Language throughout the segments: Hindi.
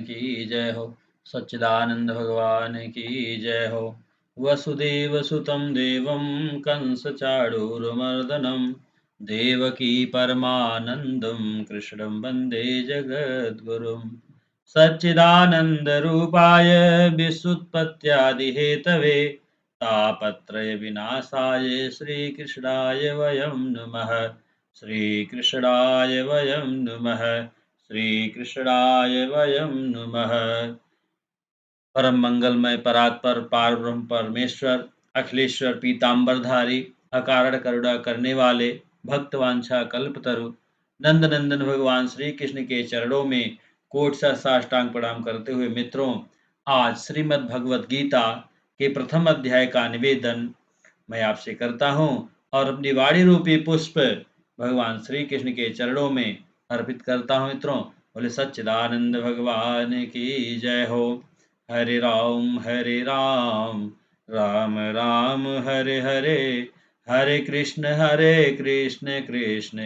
की जय हो। सच्चिदानंद भगवान की जय हो। वसुदेव सुतं देवं कंस चाणूरमर्दनं देवकी परमानंदं कृष्णं वंदे जगद्गुरुं। सच्चिदानंद रूपाय विश्वोत्पत्त्यादिहेतवे तापत्रय विनाशाय श्रीकृष्णाय वयं नुमः। श्रीकृष्णाय वयं नुमः। श्रीकृष्णाय वयं नुमः। परम मंगलमय परात्पर पारब्रह्म परमेश्वर अखिलेश्वर पीताम्बरधारी अकारण करुणा करने वाले भक्तवांछा कल्पतरु नंद नंदन भगवान श्री कृष्ण के चरणों में कोट सा साष्टांग प्रणाम करते हुए मित्रों, आज श्रीमद् भगवत गीता के प्रथम अध्याय का निवेदन मैं आपसे करता हूँ और अपनी वाणी रूपी पुष्प भगवान श्री कृष्ण के चरणों में अर्पित करता हूँ। मित्रों, बोले सच्चिदानंद भगवान की जय हो। हरे राम राम राम हरे हरे, हरे कृष्ण कृष्ण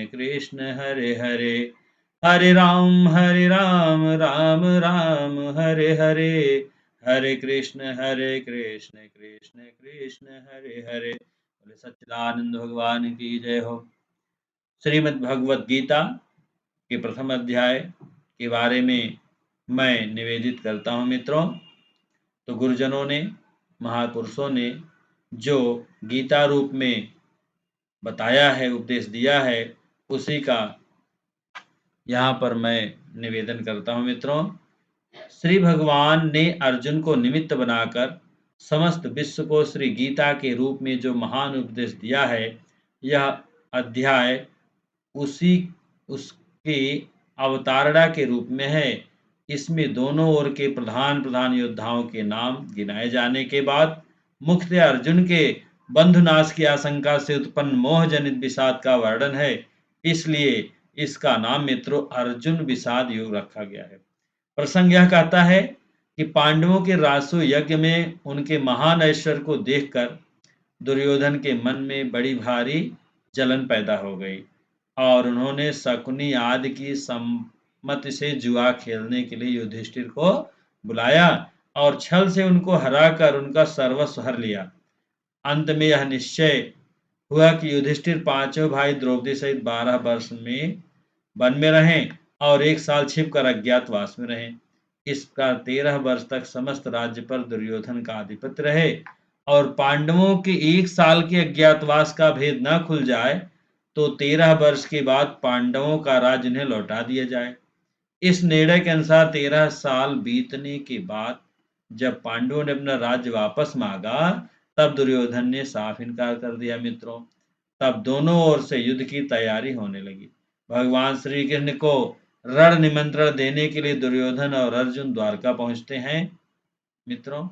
कृष्ण हरे हरे, हरे राम राम राम हरे हरे, हरे कृष्ण कृष्ण कृष्ण हरे हरे। बोले सच्चिदानंद भगवान की जय हो। श्रीमद् भगवत गीता के प्रथम अध्याय के बारे में मैं निवेदित करता हूँ। मित्रों, तो गुरुजनों ने, महापुरुषों ने जो गीता रूप में बताया है, उपदेश दिया है, उसी का यहाँ पर मैं निवेदन करता हूँ। मित्रों, श्री भगवान ने अर्जुन को निमित्त बनाकर समस्त विश्व को श्री गीता के रूप में जो महान उपदेश दिया है, यह अध्याय उसके अवतारणा के रूप में है। इसमें दोनों ओर के प्रधान प्रधान योद्धाओं के नाम गिनाए जाने के बाद मुख्यतः अर्जुन के बंधुनाश की आशंका से उत्पन्न मोह जनित विषाद का वर्णन है। इसलिए इसका नाम मित्रों अर्जुन विषाद योग रखा गया है। प्रसंग यह कहता है कि पांडवों के राजसूय यज्ञ में उनके महान ऐश्वर्य को देखकर दुर्योधन के मन में बड़ी भारी जलन पैदा हो गई और उन्होंने शकुनी आदि की सम्मति से जुआ खेलने के लिए युधिष्ठिर को बुलाया और छल से उनको हराकर उनका सर्वस्व हर लिया। अंत में यह निश्चय हुआ कि युधिष्ठिर पांचों भाई द्रौपदी सहित 12 वर्ष में वन में रहें और 1 साल छिपकर अज्ञातवास में रहें। इस प्रकार 13 वर्ष तक समस्त राज्य पर दुर्योधन का आधिपत्य रहे और पांडवों के 1 साल के अज्ञातवास का भेद न खुल जाए तो 13 वर्ष के बाद पांडवों का राज्य उन्हें लौटा दिया जाए। इस निर्णय के अनुसार 13 साल बीतने के बाद जब पांडवों ने अपना राज्य वापस मांगा, तब दुर्योधन ने साफ इनकार कर दिया। मित्रों, तब दोनों ओर से युद्ध की तैयारी होने लगी। भगवान श्री कृष्ण को रण निमंत्रण देने के लिए दुर्योधन और अर्जुन द्वारका पहुंचते हैं। मित्रों,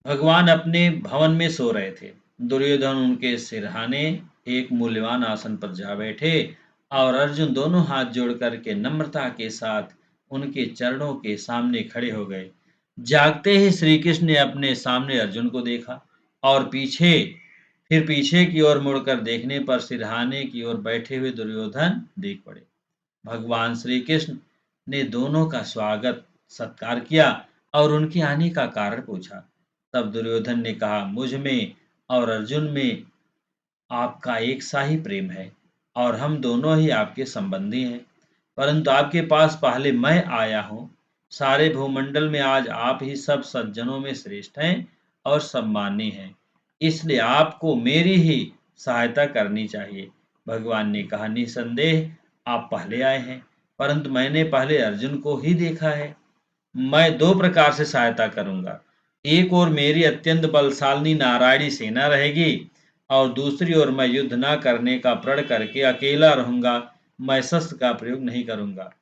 भगवान अपने भवन में सो रहे थे। दुर्योधन उनके सिरहाने एक मूल्यवान आसन पर जा बैठे और अर्जुन दोनों हाथ जोड़ करके नम्रता के साथ उनके चरणों के सामने खड़े हो गए। जागते ही श्री कृष्ण ने अपने सामने अर्जुन को देखा और फिर पीछे की ओर मुड़कर देखने पर सिरहाने की ओर बैठे हुए दुर्योधन देख पड़े। भगवान श्री कृष्ण ने दोनों का स्वागत सत्कार किया और उनके आने का कारण पूछा। तब दुर्योधन ने कहा, मुझ में और अर्जुन में आपका एक सा ही प्रेम है और हम दोनों ही आपके संबंधी हैं, परंतु आपके पास पहले मैं आया हूँ। सारे भूमंडल में आज आप ही सब सज्जनों में श्रेष्ठ हैं और सम्मानी हैं, इसलिए आपको मेरी ही सहायता करनी चाहिए। भगवान ने कहा, निसंदेह आप पहले आए हैं, परंतु मैंने पहले अर्जुन को ही देखा है। मैं 2 प्रकार से सहायता करूंगा। एक ओर मेरी अत्यंत बलशालिनी नारायणी सेना रहेगी और दूसरी ओर मैं युद्ध न करने का प्रण करके अकेला रहूंगा। मैं शस्त्र का प्रयोग नहीं करूंगा।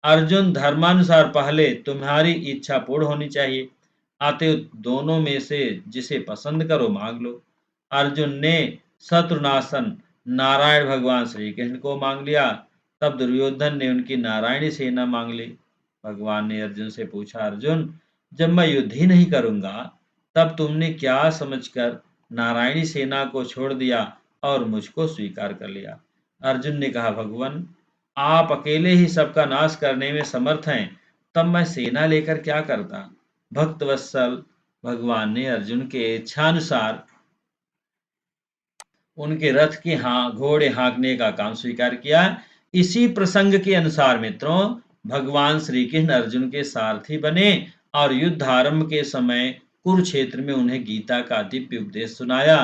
अर्जुन, धर्मानुसार पहले तुम्हारी इच्छा पूर्ण होनी चाहिए। अतएव दोनों में से जिसे पसंद करो मांग लो। अर्जुन ने शत्रुनाशन नारायण भगवान श्री कृष्ण को मांग लिया। तब दुर्योधन ने उनकी नारायणी सेना मांग ली। भगवान ने अर्जुन से पूछा, अर्जुन, जब मैं युद्ध ही नहीं करूंगा तब तुमने क्या समझकर नारायणी सेना को छोड़ दिया और मुझको स्वीकार कर लिया? अर्जुन ने कहा, भगवान, आप अकेले ही सबका नाश करने में समर्थ हैं, तब मैं सेना लेकर क्या करता। भक्तवत्सल भगवान ने अर्जुन के इच्छानुसार उनके रथ के घोड़े हाँकने का काम स्वीकार किया। इसी प्रसंग के अनुसार मित्रों, भगवान श्री कृष्ण अर्जुन के सारथी बने और युद्ध आरंभ के समय कुरुक्षेत्र में उन्हें गीता का दिव्य उपदेश सुनाया।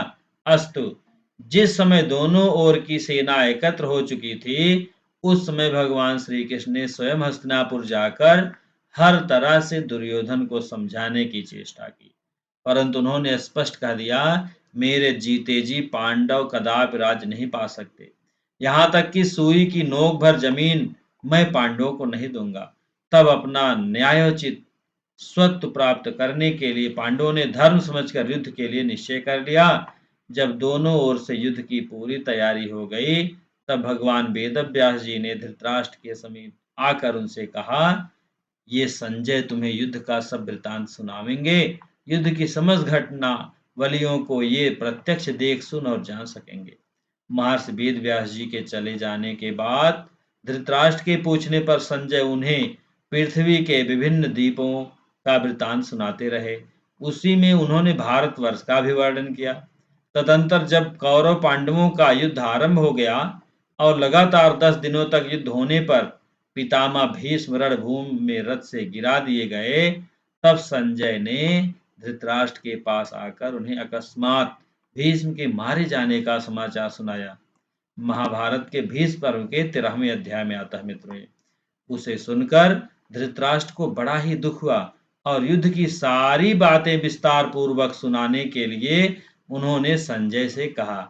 अस्तु, जिस समय दोनों ओर की सेना एकत्र हो चुकी थी, उस समय भगवान श्री कृष्ण ने स्वयं हस्तिनापुर जाकर हर तरह से दुर्योधन को समझाने की चेष्टा की, परंतु उन्होंने स्पष्ट कह दिया, मेरे जीते जी पांडव कदापि राज्य नहीं पा सकते। यहाँ तक कि सुई की नोक भर जमीन मैं पांडवों को नहीं दूंगा। तब अपना न्यायोचित स्वत्व प्राप्त करने के लिए पांडवों ने धर्म समझकर युद्ध के लिए निश्चय कर लिया। जब दोनों ओर से युद्ध की पूरी तैयारी हो गई, तब भगवान वेदव्यास जी ने धृतराष्ट्र के समीप आकर उनसे कहा, ये संजय तुम्हें युद्ध का सब वृतांत सुनावेंगे। युद्ध की समस्त घटना वलियों को ये प्रत्यक्ष देख सुन और जान सकेंगे। महर्षि वेद व्यास जी के चले जाने के बाद धृतराष्ट्र के पूछने पर संजय उन्हें पृथ्वी के विभिन्न द्वीपों का वृतांत सुनाते रहे। उसी में उन्होंने भारतवर्ष का भी वर्णन किया। तदंतर जब कौरव पांडवों का युद्ध आरंभ हो गया और लगातार 10 दिनों तक युद्ध होने पर पितामह भीष्म रणभूमि में रथ से गिरा दिए गए, तब संजय ने धृतराष्ट्र के पास आकर उन्हें अकस्मात भीष्म के मारे जाने का समाचार सुनाया। महाभारत के भीष्म पर्व के 13वें अध्याय में आता है मित्रों ये। उसे सुनकर धृतराष्ट्र को बड़ा ही दुख हुआ और युद्ध की सारी बातें विस्तार पूर्वक सुनाने के लिए उन्होंने संजय से कहा।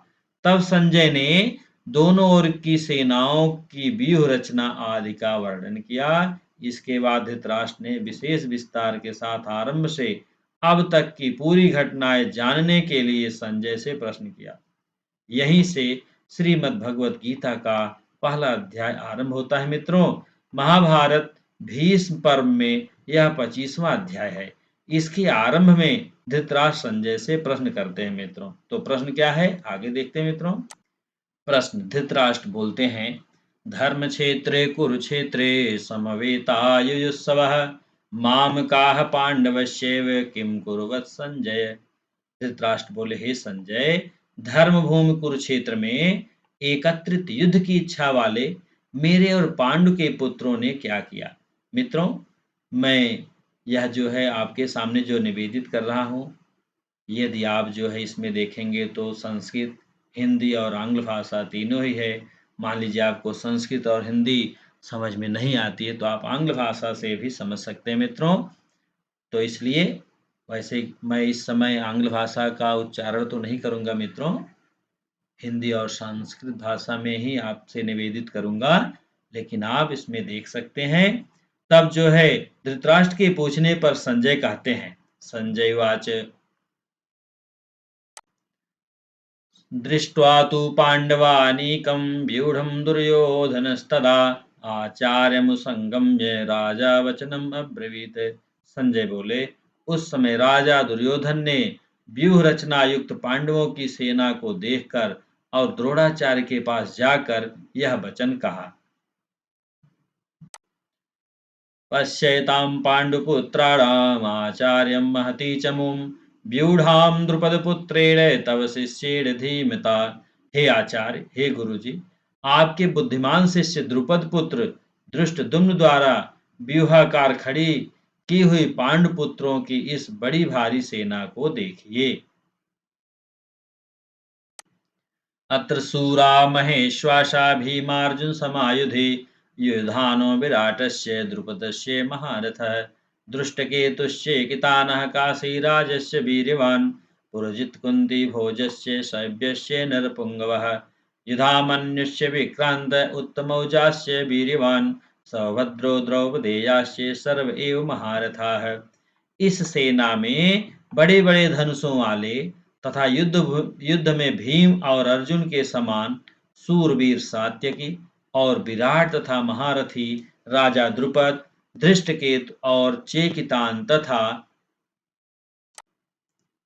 तब संजय ने दोनों ओर की सेनाओं की व्यूह रचना आदि का वर्णन किया। इसके बाद धृतराष्ट्र ने विशेष विस्तार के साथ आरंभ से अब तक की पूरी घटनाएं जानने के लिए संजय से प्रश्न किया। यहीं से श्रीमद् भगवत गीता का पहला अध्याय आरंभ होता है मित्रों। महाभारत भीष्म पर्व में यह 25वां अध्याय है। इसके आरंभ में धृतराष्ट्र संजय से प्रश्न करते हैं मित्रों। तो प्रश्न क्या है, आगे देखते हैं मित्रों। प्रश्न, धृतराष्ट्र बोलते हैं, धर्म क्षेत्रे कुरुक्षेत्रे समवेतायुयुत्सवः मामकाः पांडवस्यैव किम कुर्वत् संजय। धृतराष्ट्र बोले, हे संजय, धर्म भूमि कुरुक्षेत्र में एकत्रित युद्ध की इच्छा वाले मेरे और पांडु के पुत्रों ने क्या किया। मित्रों, मैं यह जो है आपके सामने जो निवेदित कर रहा हूँ, यदि आप जो है इसमें देखेंगे तो संस्कृत, हिंदी और आंग्ल भाषा तीनों ही है। मान लीजिए आपको संस्कृत और हिंदी समझ में नहीं आती है तो आप आंग्ल भाषा से भी समझ सकते हैं मित्रों। तो इसलिए वैसे मैं इस समय आंग्ल भाषा का उच्चारण तो नहीं करूंगा मित्रों, हिंदी और संस्कृत भाषा में ही आपसे निवेदित करूंगा, लेकिन आप इसमें देख सकते हैं। तब जो है धृतराष्ट्र के पूछने पर संजय कहते हैं, संजय वाच, दृष्ट्वा तु पाण्डवानीकं व्यूढं दुर्योधनस्तदा आचार्यमुसंगम्य राजा वचनम अब्रवीत। संजय बोले, उस समय राजा दुर्योधन ने व्यूह रचना युक्त पांडवों की सेना को देखकर और द्रोणाचार्य के पास जाकर यह वचन कहा, पश्येतां पाण्डुपुत्राणाम् आचार्यं महती चमुं व्यूढ़ां द्रुपदपुत्रेण तव शिष्येण धीमता। हे आचार्य, हे गुरुजी, आपके बुद्धिमान शिष्य द्रुपद पुत्र धृष्टद्युम्न द्वारा व्यूहाकार खड़ी की हुई पांडुपुत्रों की इस बड़ी भारी सेना को देखिए। अत्र शूरा महेश्वासा भीमार्जुन समायुधि युधानो विराटस्य द्रुपदस्य महारथः दृष्टकेतुश्चेकितानः काशीराजस्य वीर्यवान् पुरजित् कुन्ती भोजस्य शैब्यस्य नरपुङ्गवः युधामन्युस्य विक्रान्त उत्तमौजास्य वीर्यवान् सौभद्रो द्रौपदेयास्य सर्व एव महारथाः। इस सेना में बड़े बड़े धनुषों वाले तथा युद्ध में भीम और अर्जुन के समान सूरवीर सात्यकी और विराट तथा महारथी राजा द्रुपद, धृष्टकेतु और चेकितान तथा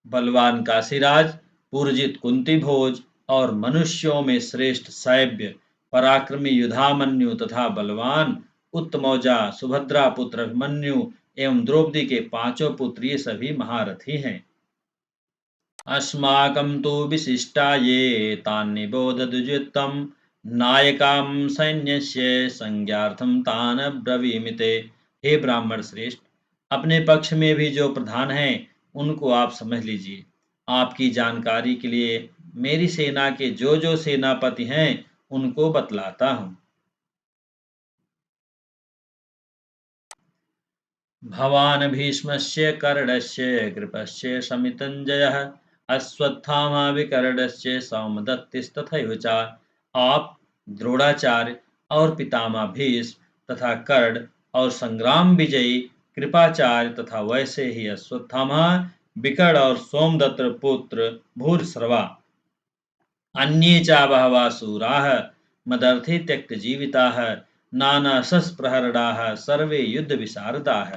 बलवान काशीराज, पुरजित कुंती भोज और मनुष्यों में श्रेष्ठ सैब्य पराक्रमी युधामन्यु तथा बलवान उत्तमौजा, सुभद्रा पुत्र अभिमन्यु एवं द्रौपदी के पांचों पुत्र ये सभी महारथी हैं। अस्माकं तु विशिष्टा ये तान्निबोधद्विजुत्तम नायकां सैन्यस्य संज्ञार्थं तान् अब्रवीमि ते। हे ब्राह्मण श्रेष्ठ, अपने पक्ष में भी जो प्रधान हैं उनको आप समझ लीजिए। आपकी जानकारी के लिए मेरी सेना के जो जो सेनापति हैं उनको बतलाता हूँ। भवान् भीष्मस्य कर्णस्य कृपस्य शमितञ्जयः अश्वत्थामा विकर्णस्य सौमदत्तिस्तथैव च। आप द्रोणाचार्य और पितामह भीष्म तथा कर्ण और संग्राम विजयी कृपाचार्य तथा वैसे ही अश्वत्थामा, विकर्ण और सोमदत्त पुत्र भूरिश्रवा अन्ये च बहवः शूराः मदर्थे त्यक्तजीविताः नानाशस्त्रप्रहरणाः सर्वे युद्धविशारदाः।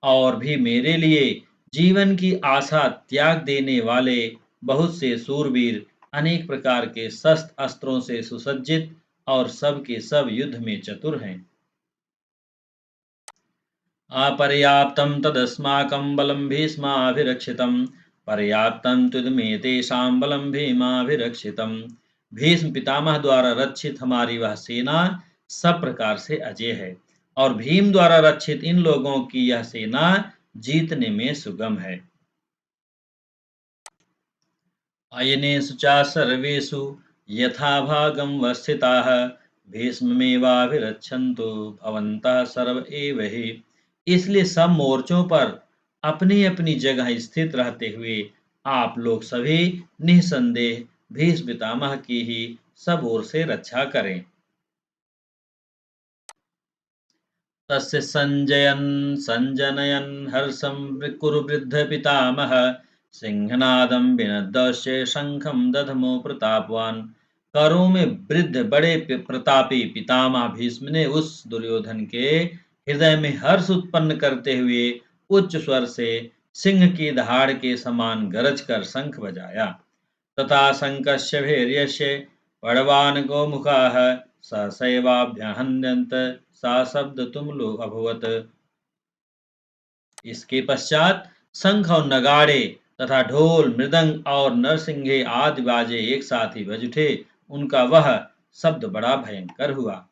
और भी मेरे लिए जीवन की आशा त्याग देने वाले बहुत से सूरवीर अनेक प्रकार के शस्त्र अस्त्रों से सुसज्जित और सब के सब युद्ध में चतुर हैं। अपर्याप्तं तदस्माकं बलं भीष्माभिरक्षितं पर्याप्तं तुदमेतेषां बलं भीमाभिरक्षितं। भीष्म पितामह द्वारा रक्षित हमारी वह सेना सब प्रकार से अजय है और भीम द्वारा रक्षित इन लोगों की यह सेना जीतने में सुगम है। अयनेषु च सर्वेषु यथा भागं वस्थिताः भीष्ममेवाभिरक्षन्तु भवन्तः सर्व एव हि। इसलिए सब मोर्चों पर अपनी अपनी जगह स्थित रहते हुए आप लोग सभी निसंदेह भीष्म पितामह की ही सब ओर से रक्षा करें। तस्य संजनयन् हर्षं कुरुवृद्ध पितामह सिंहनादं विनद्य शंखं दधमो प्रतापवान। करों में वृद्ध बड़े प्रतापी पितामह भीष्म ने उस दुर्योधन के हृदय में हर्ष उत्पन्न करते हुए उच्च स्वर से सिंह की दहाड़ के समान गरज कर शंख बजाया। तथा शंकस्य भैर्यस्य पड़वान गोमुखाः सहसैवाभ्यहन्यन्त सा शब्द तुमलो अभवत। इसके पश्चात शंख और नगाड़े तथा ढोल मृदंग और नरसिंहे आदि बाजे एक साथ ही बज उठे। उनका वह शब्द बड़ा भयंकर हुआ।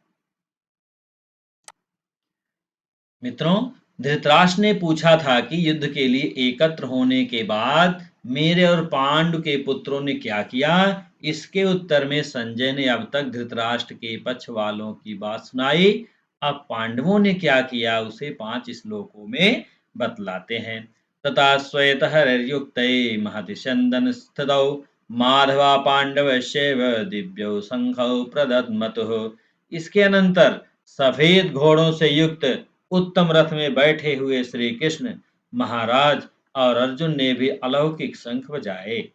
मित्रों, धृतराष्ट्र ने पूछा था कि युद्ध के लिए एकत्र होने के बाद मेरे और पांडु के पुत्रों ने क्या किया। इसके उत्तर में संजय ने अब तक धृतराष्ट्र के पक्ष वालों की बात सुनाई। अब पांडवों ने क्या किया उसे 5 श्लोकों में बतलाते हैं। तथा श्वेत हरयुक्त महति चंदन स्थितौ माधवा पांडवस्यैव दिव्यौ शंखौ प्रदद्मतुः। इसके अनंतर सफेद घोड़ों से युक्त उत्तम रथ में बैठे हुए श्री कृष्ण महाराज और अर्जुन ने भी अलौकिक शंख बजाए।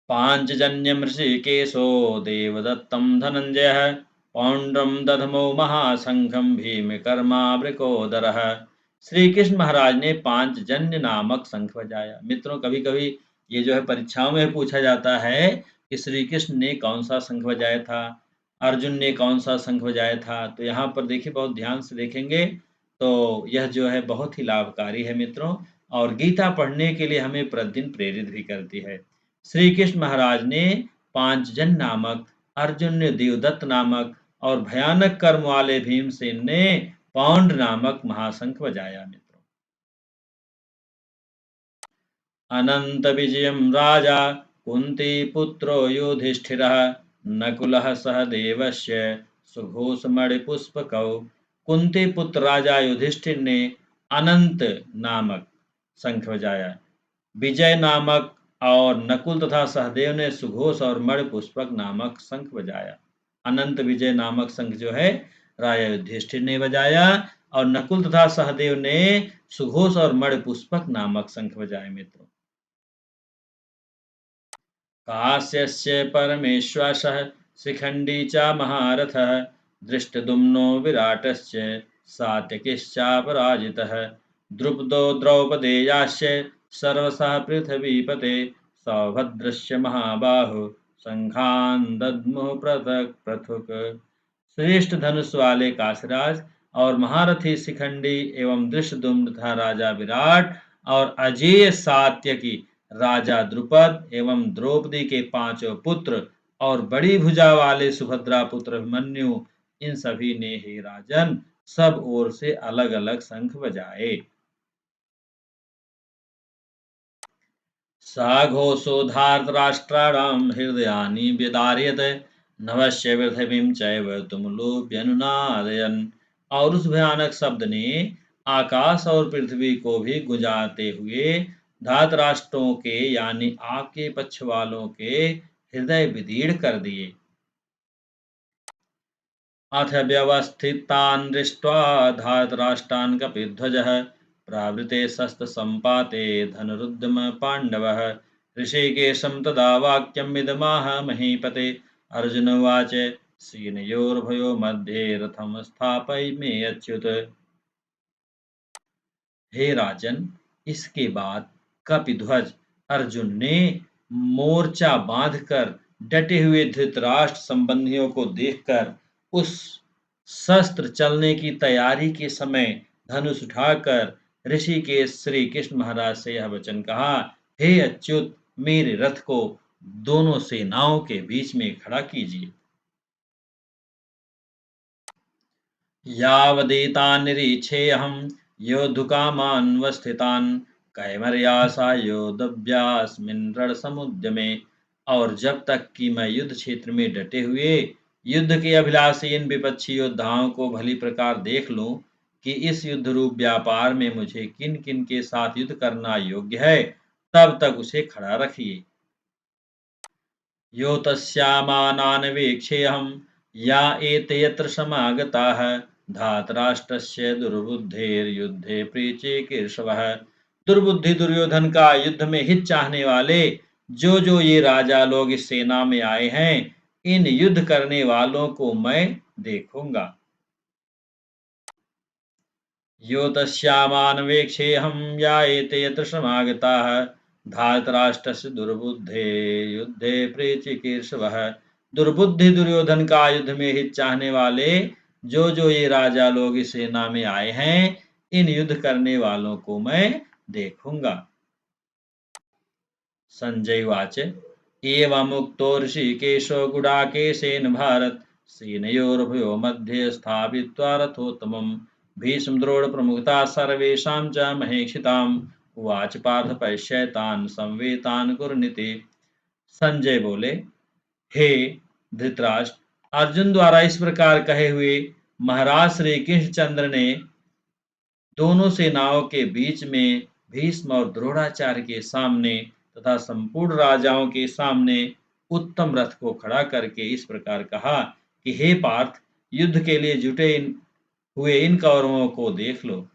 पांचजन्यम ऋषिकेशो देवदत्तम धनंजय पौंड्रम दधमो महाशंखम भीम कर्मावृकोदरः। श्री कृष्ण महाराज ने पांचजन्य नामक शंख बजाया। मित्रों, कभी कभी ये जो है परीक्षाओं में पूछा जाता है कि श्री कृष्ण ने कौन सा शंख बजाया था, अर्जुन ने कौन सा शंख बजाया था। तो यहाँ पर देखिए, बहुत ध्यान से देखेंगे तो यह जो है बहुत ही लाभकारी है मित्रों, और गीता पढ़ने के लिए हमें प्रतिदिन प्रेरित भी करती है। श्री कृष्ण महाराज ने पांचजन नामक, अर्जुन ने देवदत्त नामक और भयानक कर्म वाले भीमसेन ने पौंड नामक महाशंख बजाया। मित्रों, अनंत विजयम राजा कुंती पुत्रो युधिष्ठिरः नकुलः सह देवस्य सुघोषमणिपुष्पकौ। कुंती पुत्र राजा युधिष्ठिर ने अनंत नामक शंख बजाया। विजय नामक और नकुल तथा सहदेव ने सुघोष और मणिपुष्पक नामक शंख बजाया। अनंत विजय नामक शंख जो है राजा युधिष्ठिर ने बजाया और नकुल तथा सहदेव ने सुघोष और मणिपुष्पक नामक शंख बजाए। मित्रों, काश्यस्य परमेश्वरः शिखंडी च महारथः दृष्टद्युम्नो विराटस्य सात्यकिश्चापराजितः द्रुपदो द्रौपदेयाश्च सर्वशः पृथ्वीपते सौभद्रस्य महाबाहु शंखान दद्मुः पृथक पृथुक। श्रेष्ठ धनुष वाले काशराज और महारथी शिखंडी एवं धृष्टद्युम्न तथा राजा विराट और अजेय सात्यकी राजा द्रुपद एवं द्रौपदी के पांचों पुत्र और बड़ी भुजा वाले सुभद्रा पुत्र अभिमन्यु, इन सभी ने हे राजन सब ओर से अलग अलग शंख बजाए। साघोषो धार्तराष्ट्राणां हृदयानि व्यदारयत् नभस्य पृथिवीं चैव तुमुलोऽभ्यनुनादयन्। और उस भयानक शब्द ने आकाश और पृथ्वी को भी गुंजाते हुए धातराष्ट्रों के यानी आग के पक्ष वालों के हृदय विदीर्ण कर दिए। अथ व्यवस्थितान् दृष्ट्वा धातराष्ट्रान् कपिध्वजः प्रावृते शस्त्रसम्पाते धनुरुद्यमपाण्डवः। ऋषिकेशं तदा वाक्यमिदमाह महीपते। अर्जुन उवाच सेनयोरुभयोः मध्ये रथं स्थापयिमेच्युत। हे राजन, इसके बाद कपिध्वज अर्जुन ने मोर्चा बांधकर डटे हुए धृतराष्ट्र संबंधियों को देखकर उस शस्त्र चलने की तैयारी के समय धनुष उठाकर ऋषिकेश श्री कृष्ण महाराज से यह वचन कहा, हे अच्युत, मेरे रथ को दोनों सेनाओं के बीच में खड़ा कीजिए। यावदेतान् निरीक्षेऽहं योद्धुकामानवस्थितान् कैमर्यासायोधव्यास्मिन् रणसमुद्यमे। और जब तक कि मैं युद्ध क्षेत्र में डटे हुए युद्ध के अभिलाषी इन विपक्षी योद्धाओं को भली प्रकार देख लूं कि इस युद्ध रूप व्यापार में मुझे किन किन के साथ युद्ध करना योग्य है, तब तक उसे खड़ा रखिए। यो तस्यामानान्वीक्षेऽहं या एते यत्र समागताः धातराष्ट्रस्य दुर्बुद्धेर्युद्धे प्रीचिकीर्षवः। दुर्बुद्धि दुर्योधन का युद्ध में हित चाहने वाले जो ये राजा लोग इस सेना में आए हैं, इन युद्ध करने वालों को मैं देखूंगा। यो तस्यामानवेक्षेऽहं या एते यत्र समागताः धातराष्ट्रस्य दुर्बुद्धे युद्धे प्रीचिकीर्षवः। दुर्बुद्धि दुर्योधन का युद्ध में हित चाहने वाले जो ये राजा लोग इस सेना में आए हैं, इन युद्ध करने वालों को मैं देखूंगा। संजय उवाच एवमुक्तो ऋषिकेशो गुडाकेशेन भारत सेनयोरुभयो मध्ये स्थापित्वा रथोत्तमम् भीष्मद्रोणप्रमुखता सर्वेषां च महेक्षिताम् उवाच पार्थ पश्यैतान् संवेतान् कुरुनिति। संजय बोले, हे धृतराष्ट्र, अर्जुन द्वारा इस प्रकार कहे हुए महाराज श्री कृष्णचंद्र ने दोनों सेनाओं के बीच में भीष्म और द्रोणाचार्य के सामने तथा संपूर्ण राजाओं के सामने उत्तम रथ को खड़ा करके इस प्रकार कहा कि हे पार्थ, युद्ध के लिए जुटे हुए इन कौरवों को देख लो।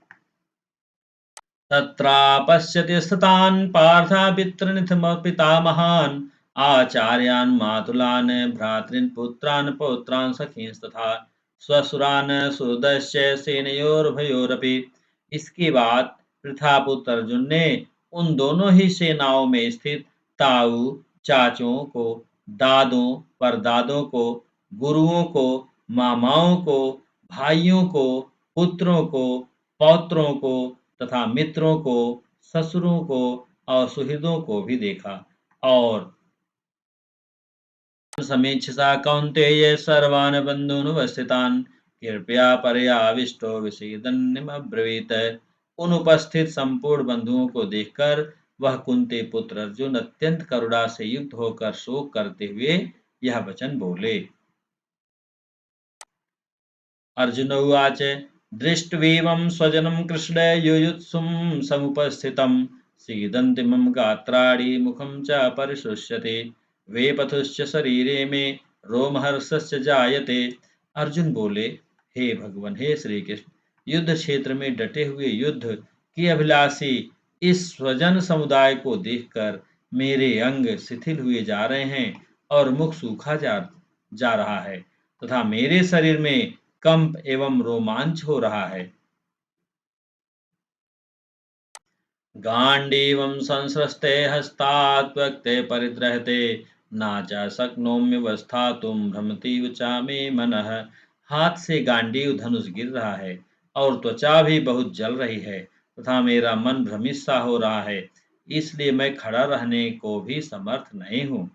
तत्रापश्यति स्थितान् पार्थापितृनिथिपितामहान् आचार्यान् मातुलान् भ्रातॄन् पुत्रान् पौत्रान् सखींस्तथा स्वसुरान् सुहृदश्च सेनयोरुभयोरपि। इसके बाद पृथापुत्र अर्जुन ने उन दोनों ही सेनाओं में स्थित ताऊ, चाचों को, दादों, परदादों को, गुरुओं को, मामाओं को, भाइयों को, पुत्रों को, पौत्रों को तथा मित्रों को, ससुरों को और सुहृदों को भी देखा। और समीक्षसा कौन्तेय सर्वान् बन्धूनुपस्थितान् कृपया पर्याविष्टो विषीदन्निमब्रवीत्। उन उपस्थित संपूर्ण बंधुओं को देखकर वह कुंती पुत्र अर्जुन अत्यंत करुणा से युक्त होकर शोक करते हुए यह वचन बोले। अर्जुन उवाच दृष्ट्वेवं स्वजनं कृष्ण युयुत्सुं समुपस्थितं सीदन्ति मम गात्राणि मुखं च परिशुष्यते वेपथुश्च शरीरे मे रोमहर्षस्य जायते। अर्जुन बोले, हे भगवान, हे श्री कृष्ण, युद्ध क्षेत्र में डटे हुए युद्ध की अभिलाषी इस स्वजन समुदाय को देखकर मेरे अंग शिथिल हुए जा रहे हैं और मुख सूखा जा रहा है तथा मेरे शरीर में कंप एवं रोमांच हो रहा है। गांडीवं संस्रस्ते हस्तात् त्वक्ते परिद्रहते ना च शक्नोम्यवस्थातुं भ्रमति चा मे मनः। हाथ से गांडीव धनुष गिर रहा है और त्वचा भी बहुत जल रही है तथा मेरा मन भ्रमित सा हो रहा है, इसलिए मैं खड़ा रहने को भी समर्थ नहीं हूँ।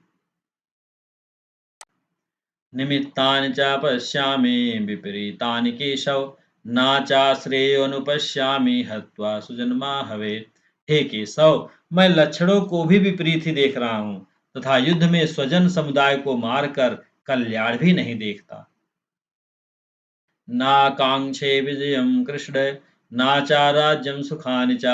निमित्तानि च पश्यामि विपरीतानि केशव, ना चाश्रेयोऽनुपश्यामि हत्वा सुजन्माहवे। हे केशव, मैं लक्षणों को भी विपरीत ही देख रहा हूँ तथा युद्ध में स्वजन समुदाय को मारकर कल्याण भी नहीं देखता। नाकाङ्क्षे विजयं कृष्ण ना च राज्यं सुखानि च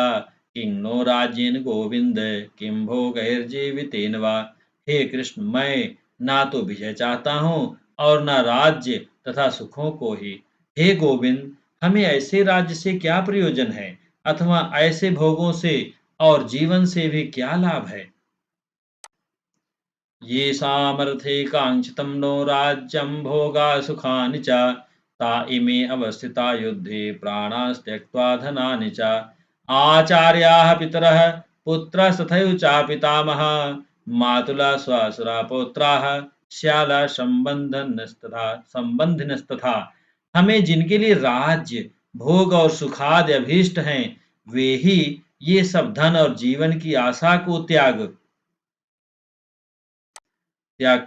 किं नो राज्येन गोविन्द किं भोगैर्जीवितेन वा। हे कृष्ण, मैं ना तो विजय चाहता हूँ और ना राज्य तथा सुखों को ही। हे गोविंद, हमें ऐसे राज्य से क्या प्रयोजन है अथवा ऐसे भोगों से और जीवन से भी क्या लाभ है। येषामर्थे काङ्क्षितं नो राज्यं भोगा सुखानि च ता इमे अवस्थिता युद्धे प्राणास्त्यक्त्वा धनानि च। आचार्याः पितरः पुत्रस्तथैव चापितामहः मातुलः श्वशुरा पौत्राः श्याला संबंधिनस्तथा। हमें जिनके लिए राज्य भोग और सुखादि अभीष्ट हैं, वे ही ये सब धन और जीवन की आशा को त्याग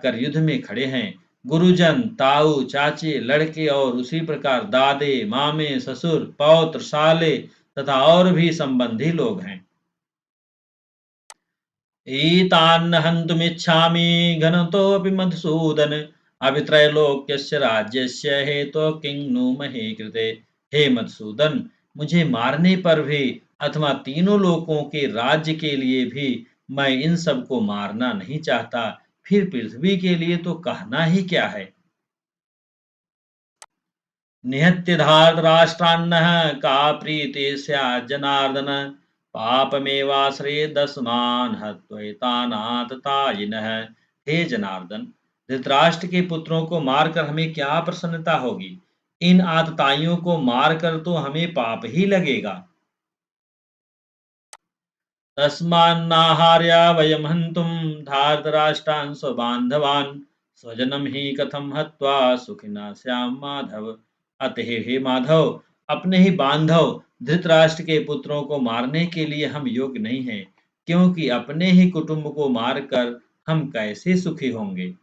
कर युद्ध में खड़े हैं। गुरुजन, ताऊ, चाचे, लड़के और उसी प्रकार दादे, मामे, ससुर, पौत्र, साले तथा और भी संबंधी लोग हैं। एतान्न हन्तुमिच्छामि घनतोऽपि मधुसूदन अभित्रैलोक्यस्य राज्यस्य हेतो किं नु महे कृते। हे मधुसूदन, मुझे मारने पर भी अथवा तीनों लोकों के राज्य के लिए भी मैं इन सबको मारना नहीं चाहता, फिर पृथ्वी के लिए तो कहना ही क्या है। निहत्य धार्तराष्ट्रान्नः का प्रीति स्यात् जनार्दन पापमेवाश्रयेदस्मान् हत्वैतानाततायिनः। हे जनार्दन, धृतराष्ट्र के पुत्रों को मारकर हमें क्या प्रसन्नता होगी। इन आतताइयों को मारकर तो हमें पाप ही लगेगा। तस्मान्नाहार्य वयं हन्तुं धार्तराष्ट्रान् स्वबान्धवान् स्वजनं हि कथं हत्वा सुखिनः स्याम माधव। अतः हे माधव, अपने ही बांधव धृतराष्ट्र के पुत्रों को मारने के लिए हम योग्य नहीं हैं, क्योंकि अपने ही कुटुंब को मारकर हम कैसे सुखी होंगे।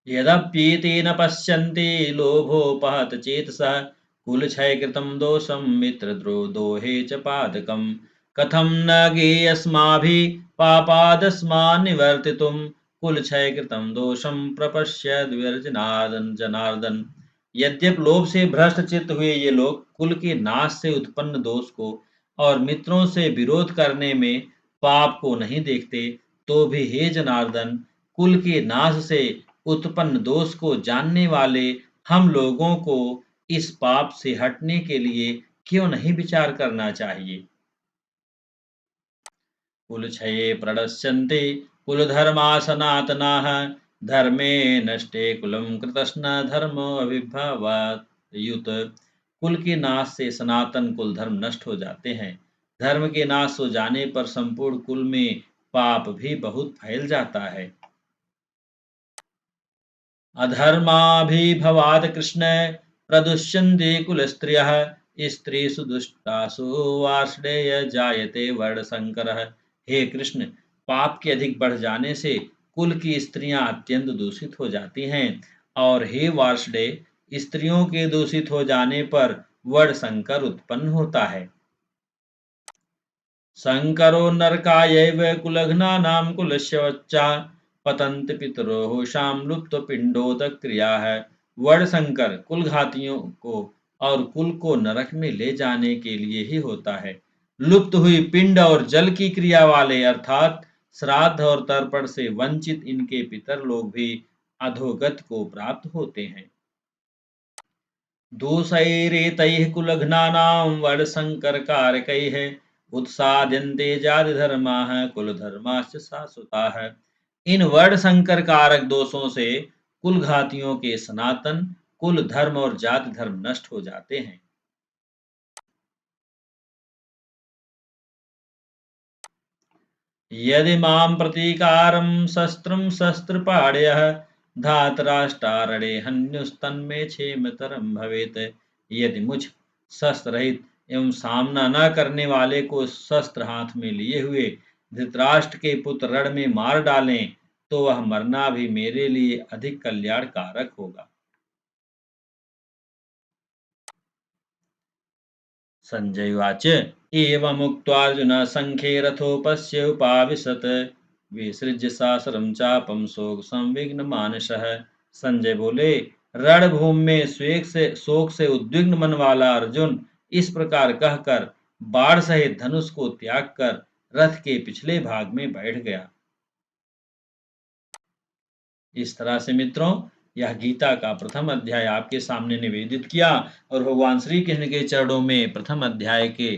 यद्यपीतेन पश्यन्ति लोभोपहत चेतसः कुलक्षयकृतं दोषं मित्रद्रोहे च पादकम्। कथं न ज्ञेयस्माभिः पापादस्मान्निवर्तितुं कुलक्षयकृतं दोषं प्रपश्य द्विर्जनार्दन जनार्दन। यद्यपि लोभ से भ्रष्ट चित्त हुए ये लोग कुल के नाश से उत्पन्न दोष को और मित्रों से विरोध करने में पाप को नहीं देखते, तो भी हे जनार्दन, कुल के नाश से उत्पन्न दोष को जानने वाले हम लोगों को इस पाप से हटने के लिए क्यों नहीं विचार करना चाहिए। कुलक्षये प्रणश्यन्ते कुलधर्मा सनातनाः धर्मे नष्टे कुलं कृतस्न धर्मो अभिभवात् युत। कुल के नाश से सनातन कुल धर्म नष्ट हो जाते हैं। धर्म के नाश हो जाने पर संपूर्ण कुल में पाप भी बहुत फैल जाता है। अधर्माभिभवाद कृष्ण प्रदुष्यन्ते कुलस्त्रियः स्त्रीषु दुष्टासु वार्ष्णेय जायते वर्णशंकरः। हे कृष्ण, पाप के अधिक बढ़ जाने से कुल की स्त्रियां अत्यंत दूषित हो जाती हैं और हे वार्ष्णेय, स्त्रियों के दूषित हो जाने पर वर्णशंकर उत्पन्न होता है। शङ्करो नरकायैव कुलघ्नानां कुलस्य पतन्ति पितरोः शां लुप्तपिण्डोदक्रियाः। वर्णशंकर कुल घातियों को और कुल को नरक में ले जाने के लिए ही होता है। लुप्त हुई पिंड और जल की क्रिया वाले अर्थात श्राद्ध और तर्पण से वंचित इनके पितर लोग भी अधोगत को प्राप्त होते हैं। दोषैरेतैः कुलघ्नानां वर्णशंकरकारकैः उत्साद्यन्ते जातिधर्माः कुलधर्माश्च शाश्वताः। इन वर्णशंकर कारक दोषों से कुल घातियों के सनातन कुल धर्म और जाति धर्म नष्ट हो जाते हैं। यदि मां प्रतीकारं शस्त्रं शस्त्रपाणयः धातराष्ट्रारणे हन्युस्तन्मे क्षेमतरं भवेत्। यदि मुझ शस्त्र रहित एवं सामना न करने वाले को शस्त्र हाथ में लिए हुए धृतराष्ट्र के पुत्र रण में मार डालें तो वह मरना भी मेरे लिए अधिक कल्याणकारक होगा। संजय उवाच एवमुक्त्वार्जुनः सङ्ख्ये रथोपस्य उपाविशत् विसृज्य शास्त्रं चापं शोकसंविघ्नमानसः। संजय बोले, रणभूमि में शोक से उद्विग्न मन वाला अर्जुन इस प्रकार कहकर बाण सहित धनुष को त्याग कर रथ के पिछले भाग में बैठ गया। इस तरह से मित्रों, यह गीता का प्रथम अध्याय आपके सामने निवेदित किया और भगवान श्री कृष्ण के चरणों में प्रथम अध्याय के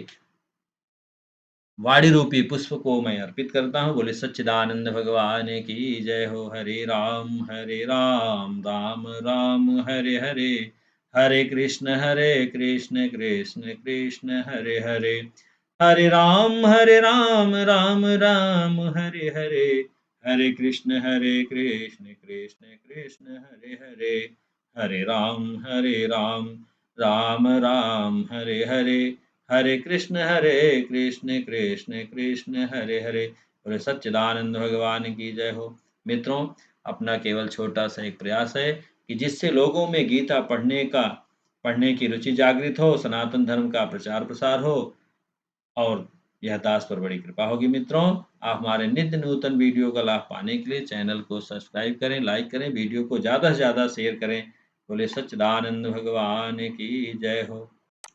वाणी रूपी पुष्प को मैं अर्पित करता हूँ। बोले सच्चिदानंद भगवान की जय हो। हरे राम राम राम हरे हरे, हरे कृष्ण कृष्ण कृष्ण हरे हरे, हरे राम राम राम हरे हरे, हरे कृष्ण कृष्ण कृष्ण हरे हरे, हरे राम राम राम हरे हरे, हरे कृष्ण कृष्ण कृष्ण हरे हरे। बोले सच्चिदानंद भगवान की जय हो। मित्रों, अपना केवल छोटा सा एक प्रयास है कि जिससे लोगों में गीता पढ़ने की रुचि जागृत हो, सनातन धर्म का प्रचार प्रसार हो और यह दास पर बड़ी कृपा होगी। मित्रों, आप हमारे नित्य नूतन वीडियो का लाभ पाने के लिए चैनल को सब्सक्राइब करें, लाइक करें, वीडियो को ज़्यादा से ज़्यादा शेयर करें। बोले सच्चिदानंद भगवान की जय हो।